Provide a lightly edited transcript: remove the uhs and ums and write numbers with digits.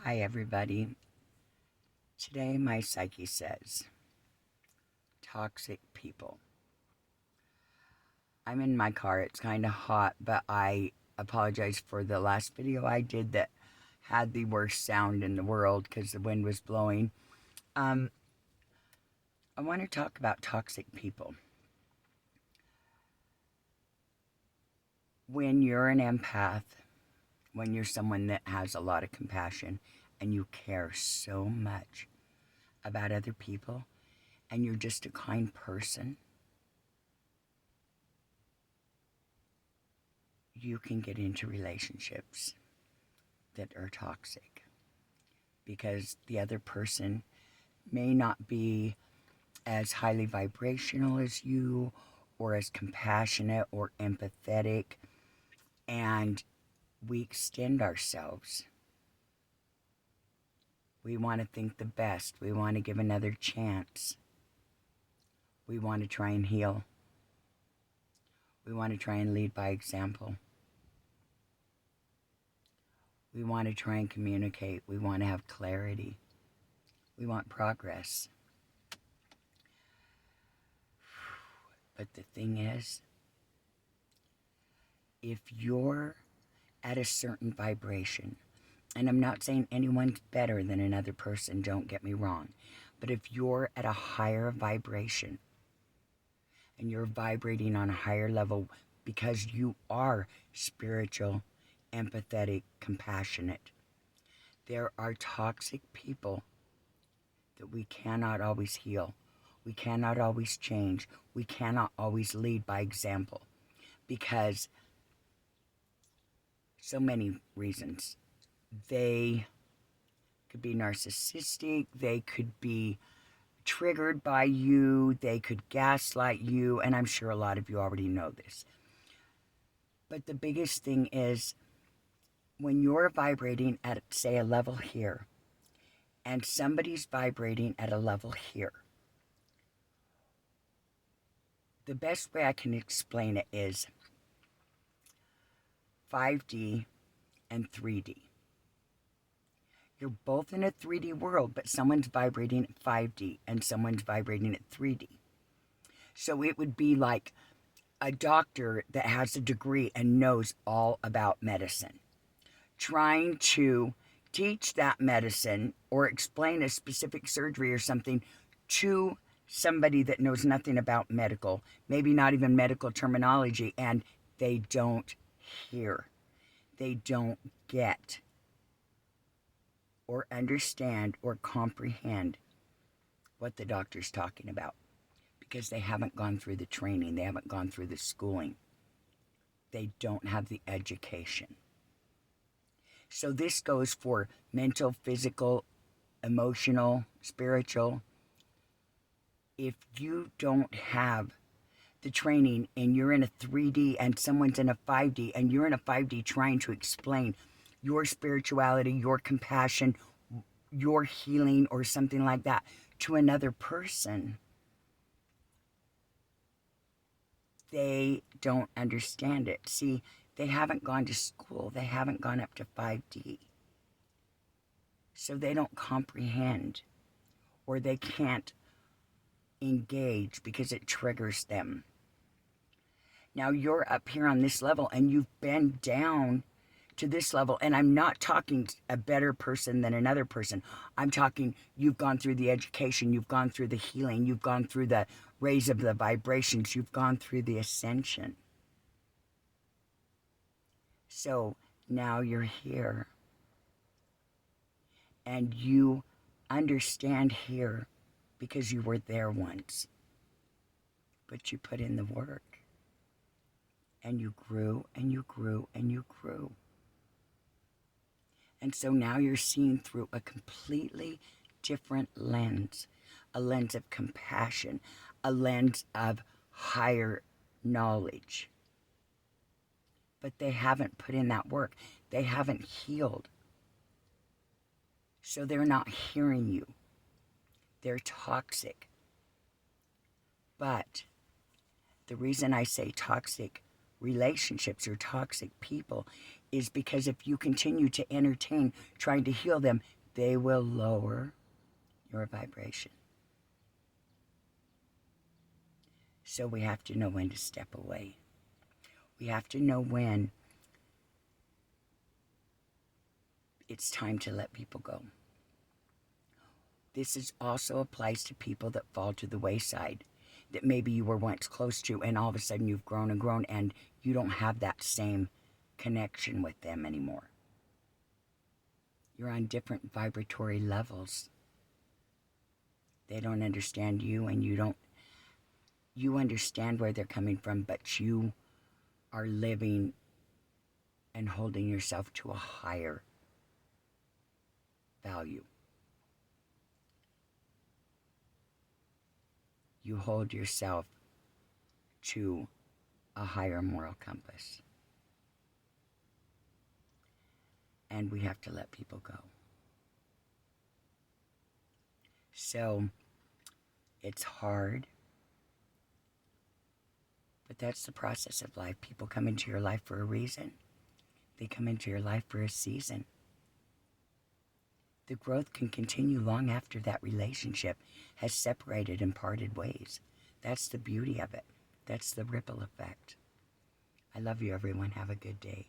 Hi, everybody. Today, my psyche says toxic people. I'm in my car. It's kind of hot, but I apologize for the last video I did that had the worst sound in the world because the wind was blowing. Um, I want to talk about toxic people. When you're an empath, when you're someone that has a lot of compassion and you care so much about other people and you're just a kind person, you can get into relationships that are toxic because the other person may not be as highly vibrational as you or as compassionate or empathetic, and we extend ourselves. We want to think the best. We want to give another chance. We want to try and heal. We want to try and lead by example. We want to try and communicate. We want to have clarity. We want progress. But the thing is, if you're at a certain vibration, and I'm not saying anyone's better than another person, don't get me wrong, but if you're at a higher vibration and you're vibrating on a higher level because you are spiritual, empathetic, compassionate, there are toxic people that we cannot always heal. We cannot always change. We cannot always lead by example because so many reasons. They could be narcissistic, they could be triggered by you, they could gaslight you, and I'm sure a lot of you already know this. But the biggest thing is when you're vibrating at, say, a level here, and somebody's vibrating at a level here, the best way I can explain it is 5D and 3D. You're both in a 3D world, but someone's vibrating at 5D and someone's vibrating at 3D. So it would be like a doctor that has a degree and knows all about medicine trying to teach that medicine or explain a specific surgery or something to somebody that knows nothing about medical, maybe not even medical terminology, and they don't hear, they don't get or understand or comprehend what the doctor's talking about because they haven't gone through the training, they haven't gone through the schooling, they don't have the education. So this goes for mental, physical, emotional, spiritual. If you don't have the training and you're in a 3D and someone's in a 5D and you're in a 5D trying to explain your spirituality, your compassion, your healing or something like that to another person, they don't understand it. See, they haven't gone to school. They haven't gone up to 5D. So they don't comprehend or they can't engage because it triggers them. Now you're up here on this level and you've been down to this level, and I'm not talking a better person than another person. I'm talking you've gone through the education, you've gone through the healing, you've gone through the raise of the vibrations, you've gone through the ascension. So now you're here and you understand here because you were there once, but you put in the work and you grew and you grew and you grew. And so now you're seeing through a completely different lens, a lens of compassion, a lens of higher knowledge. But they haven't put in that work. They haven't healed. So they're not hearing you. They're toxic. But the reason I say toxic relationships or toxic people is because if you continue to entertain trying to heal them, they will lower your vibration. So we have to know when to step away. We have to know when it's time to let people go. This also applies to people that fall to the wayside, that maybe you were once close to, and all of a sudden you've grown and grown, and you don't have that same connection with them anymore. You're on different vibratory levels. They don't understand you, and you understand where they're coming from, but you are living and holding yourself to a higher value. You hold yourself to a higher moral compass. And we have to let people go. So, it's hard, but that's the process of life. People come into your life for a reason. They come into your life for a season. The growth can continue long after that relationship has separated and parted ways. That's the beauty of it. That's the ripple effect. I love you, everyone. Have a good day.